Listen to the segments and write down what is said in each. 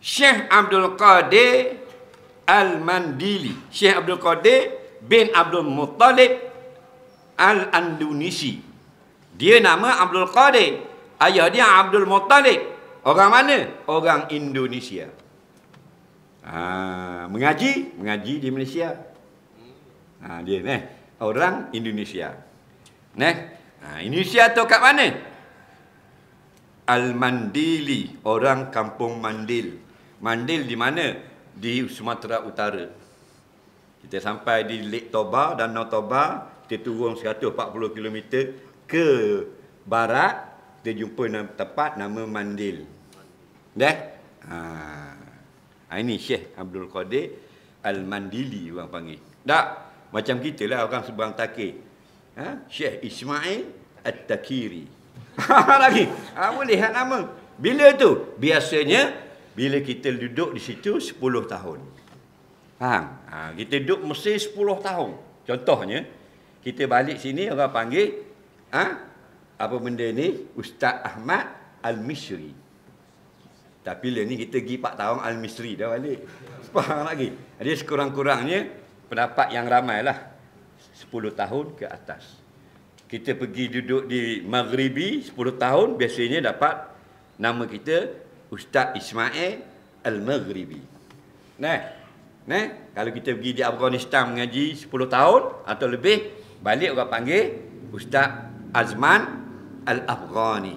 Syekh Abdul Qadir Al-Mandili. Syekh Abdul Qadir bin Abdul Muttalib Al-Andunisi. Dia nama Abdul Qadir. Ayah dia Abdul Muttalib. Orang mana? Orang Indonesia. Mengaji di Malaysia. Dia orang Indonesia. Indonesia tu kat mana? Al-Mandili, orang kampung Mandil. Mandil di mana? Di Sumatera Utara. Kita sampai di Lake Toba, Danau Toba, kita turun 140 km ke barat, kita jumpa tempat nama Mandil. Ini Syekh Abdul Qadir Al-Mandili orang panggil. Tak, macam kita lah orang seberang Takir. Syekh Ismail At-Takiri. Lagi. Boleh nama. Bila tu? Biasanya bila kita duduk di situ 10 tahun. Faham? Kita duduk Mesir 10 tahun. Contohnya, kita balik sini orang panggil apa benda ni? Ustaz Ahmad Al-Misri. Tapi bila ni kita pergi 4 tahun Al-Misri dah balik. Faham lagi? Jadi sekurang-kurangnya pendapat yang ramai lah 10 tahun ke atas. Kita pergi duduk di Maghribi 10 tahun, biasanya dapat nama kita Ustaz Ismail Al-Maghribi. Kalau kita pergi di Afghanistan mengaji 10 tahun atau lebih, balik orang panggil Ustaz Azman Al-Afghani.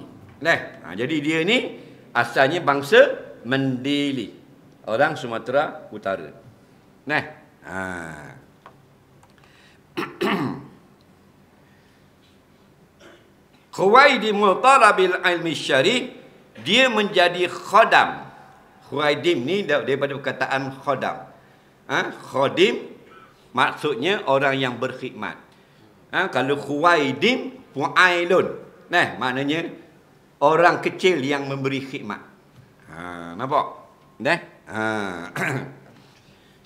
Jadi dia ni asalnya bangsa Mandili, orang Sumatera Utara. Khuwaidi Mutalabil Ilmi Syarif, dia menjadi khodam. Khuwaidim ni daripada perkataan khodam. Khodim maksudnya orang yang berkhidmat. Kalau khuwaidim fu'ailun, maknanya orang kecil yang memberi khidmat. Nampak?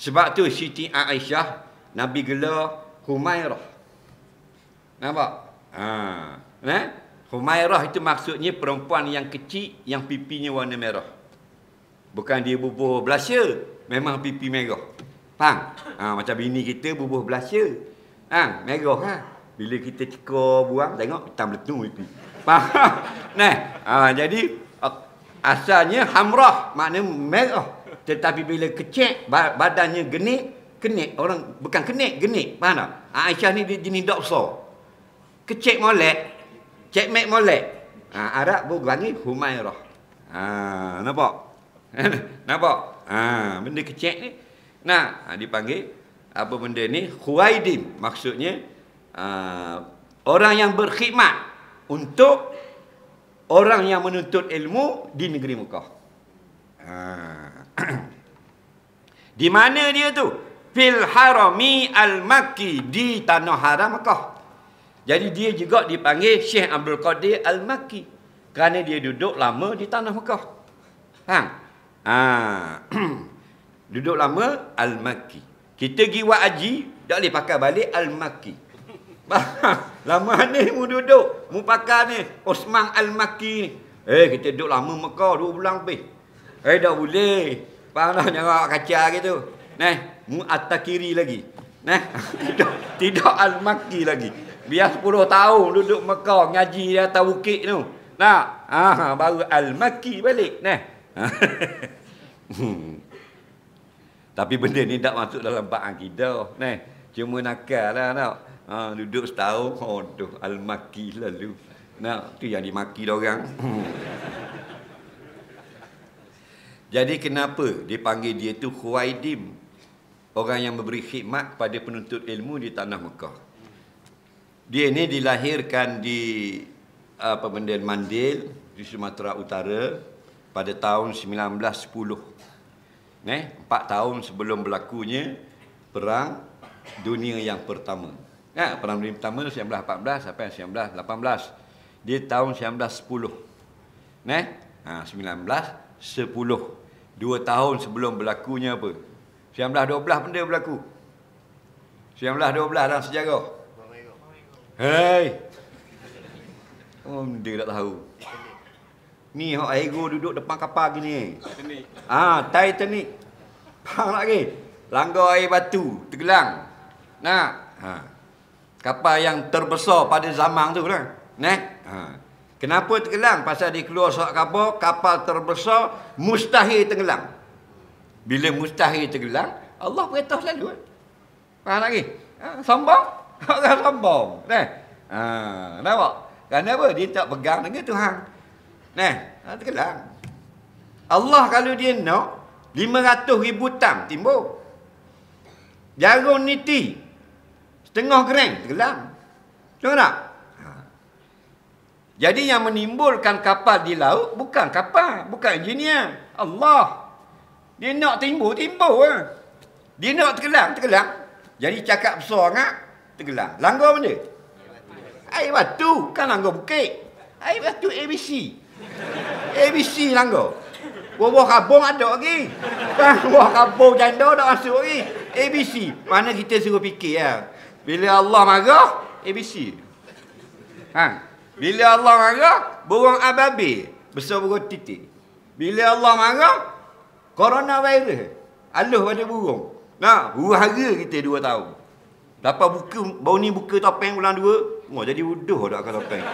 Sebab tu Siti Aisyah Nabi gelar Humairah. Nampak? Humairah itu maksudnya perempuan yang kecil yang pipinya warna merah. Bukan dia bubuh belasya, memang pipi merah. Faham? Macam bini kita bubuh belasya. Merah. Bila kita cekor buang, tengok hitam letung pipi. Faham? Jadi asalnya hamrah, maknanya merah. Tetapi bila kecil, badannya kenik. Orang bukan kenik, genik. Faham tak? Aisyah ni dia jenis dok besar. Kecil molek. Cek mek molek. Arab pun panggil Humairah. Nampak? Nampak? Benda kecil ni. Dipanggil apa benda ni? Khuwaidim. Maksudnya orang yang berkhidmat untuk orang yang menuntut ilmu di negeri Mekah. Di mana dia tu? Fil Harami Al-Makki, di tanah haram Mekah. Jadi dia juga dipanggil Syekh Abdul Qadir Al-Makki kerana dia duduk lama di tanah Mekah. Duduk lama Al-Makki. Kita pergi buat haji, tak boleh pakai balik Al-Makki. Lama ni mu duduk, mu pakai ni Osman Al-Makki ni. Kita duduk lama Mekah 2 bulan lebih. Tak boleh. Faham tak nyarak kaca gitu. Mu At-Takiri lagi. Tidak Al-Makki lagi. Biar 10 tahun duduk Mekah ngaji di atas bukit tu. Baru Al-Makki balik. Tapi benda ni tak masuk dalam bab akidah. Cuma nakal lah nak. Duduk setahun, Al-Makki lalu. Tu yang dimaki orang. Jadi kenapa dipanggil dia tu Khuwaidim? Orang yang memberi khidmat pada penuntut ilmu di tanah Mekah. Dia ni dilahirkan di Mandil di Sumatera Utara pada tahun 1910. 4 tahun sebelum berlakunya Perang Dunia yang pertama. Perang Dunia pertama 1914 sampai 1918. Dia tahun 1910. 1910. 2 tahun sebelum berlakunya apa? 1912 benda berlaku. 1912 dalam sejarah. Dia tak tahu. Ni hok Aero duduk depan kapal gini. Titanic. Faham lagi? Langgar air batu, tenggelam. Nah, kapal yang terbesar pada zaman tu lah. Kenapa tenggelam? Pasal dia keluar surat khabar, kapal terbesar mustahil tenggelam. Bila mustahil tenggelam, Allah beritahu selalu. Faham lagi? Sombong? Orang sombong. Nampak? Kenapa? Dia tak pegang dengan Tuhan. Tenggelam. Allah kalau dia nak, 500,000 tam timbul. Jarum niti, setengah gram, tenggelam. Tengok tak? Jadi yang menimbulkan kapal di laut, bukan kapal, bukan engineer. Allah. Dia nak timbul lah. Dia nak tenggelam. Jadi cakap besar sangat, tenggelam. Langgar benda? Air batu, kan langgar bukit. Air batu ABC. ABC langgar. Buah kabung ada lagi. Buah kabung janda tak masuk lagi. ABC. Mana kita suruh fikir ya. Bila Allah marah, ABC. Bila Allah marah, burung ababil. Besar burung titik. Bila Allah marah, coronavirus. Aluh pada burung. Huru-hara kita 2 tahun. Dapat buka, baru ni buka topeng bulan 2. Jadi wuduh dah akan topeng.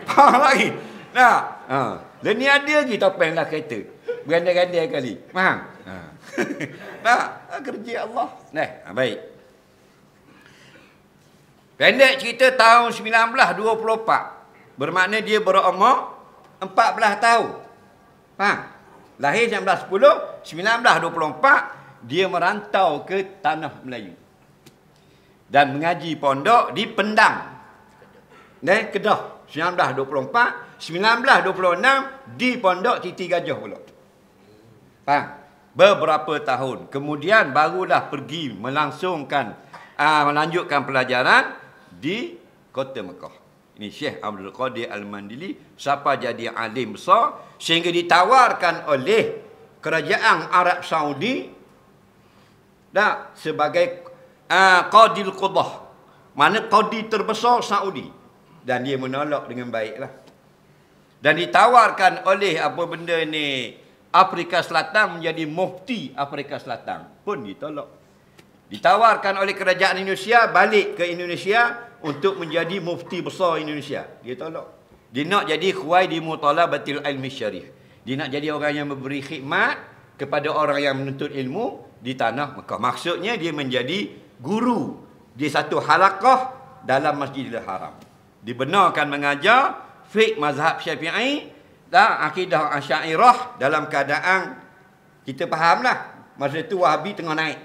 Faham lagi? Dan ni ada lagi topeng lah kereta. Berandai-andai kali. Faham? Kerja Allah. Baik. Pendek cerita tahun 1924. Bermakna dia berumur 14 tahun. Faham? Lahir 1910, 1924 dia merantau ke tanah Melayu. Dan mengaji pondok di Pendang. Kedah. 1924, 1926 di Pondok Siti Gajah pula. Faham? Beberapa tahun. Kemudian barulah pergi melanjutkan pelajaran di Kota Mekah. Ini Syekh Abdul Qadir Al-Mandili. Siapa jadi alim besar sehingga ditawarkan oleh kerajaan Arab Saudi sebagai Qadil Qudah. Mana qadi terbesar Saudi. Dan dia menolak dengan baiklah. Dan ditawarkan oleh apa benda ni Afrika Selatan menjadi mufti Afrika Selatan. Pun ditolak. Ditawarkan oleh kerajaan Indonesia balik ke Indonesia untuk menjadi mufti besar Indonesia. Dia tolak. Dia nak jadi khuwaidi mutalabatil ilmi syarif. Dia nak jadi orang yang memberi khidmat kepada orang yang menuntut ilmu di tanah Mekah. Maksudnya dia menjadi guru di satu halaqah dalam Masjidil Haram. Dibenarkan mengajar fiqh mazhab Syafi'i dan akidah Asy'ariyah dalam keadaan kita fahamlah masa itu Wahabi tengah naik.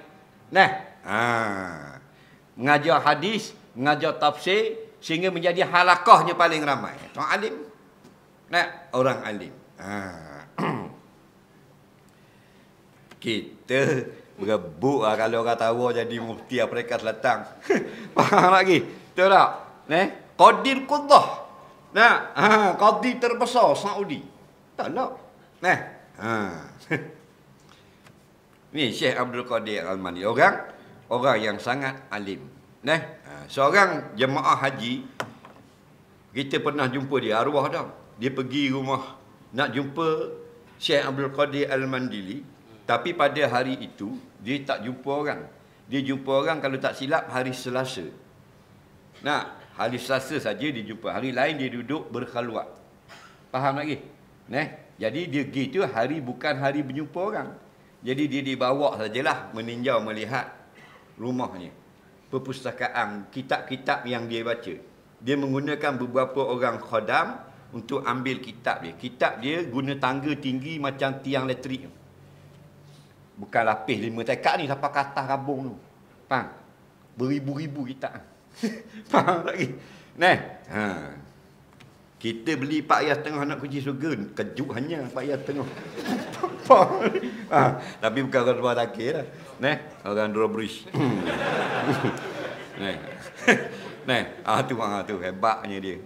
Mengajar hadis, mengajar tafsir sehingga menjadi halaqahnya paling ramai. Orang alim. Orang alim. Kita berebut kalau orang tahu jadi mufti Afrika Selatan. Faham lagi? Betul tak? Qadil Qudah. Qadi terbesar Saudi. Tak nak. Ni Syekh Abdul Qadir Al-Mandili. Orang yang sangat alim. Seorang jemaah haji, kita pernah jumpa dia, arwah dah. Dia pergi rumah nak jumpa Syekh Abdul Qadir Al-Mandili. Tapi pada hari itu, dia tak jumpa orang. Dia jumpa orang kalau tak silap hari Selasa. Hari Selasa saja dia jumpa. Hari lain dia duduk berkhalwat. Faham lagi? Jadi dia gitu hari bukan hari berjumpa orang. Jadi dia dibawa sajalah meninjau melihat rumahnya. Perpustakaan, kitab-kitab yang dia baca. Dia menggunakan beberapa orang khadam untuk ambil kitab dia. Kitab dia guna tangga tinggi macam tiang elektrik. Bukan lapis 5 tekak ni sampai ke atas rabung tu. Faham? Beribu-ribu kitab. Faham lagi? Kita beli 4,500 nak kunci surga. Kejut hanya 4,500. Tapi bukan orang luar takir lah. Orang drawbridge. Tu hebatnya dia.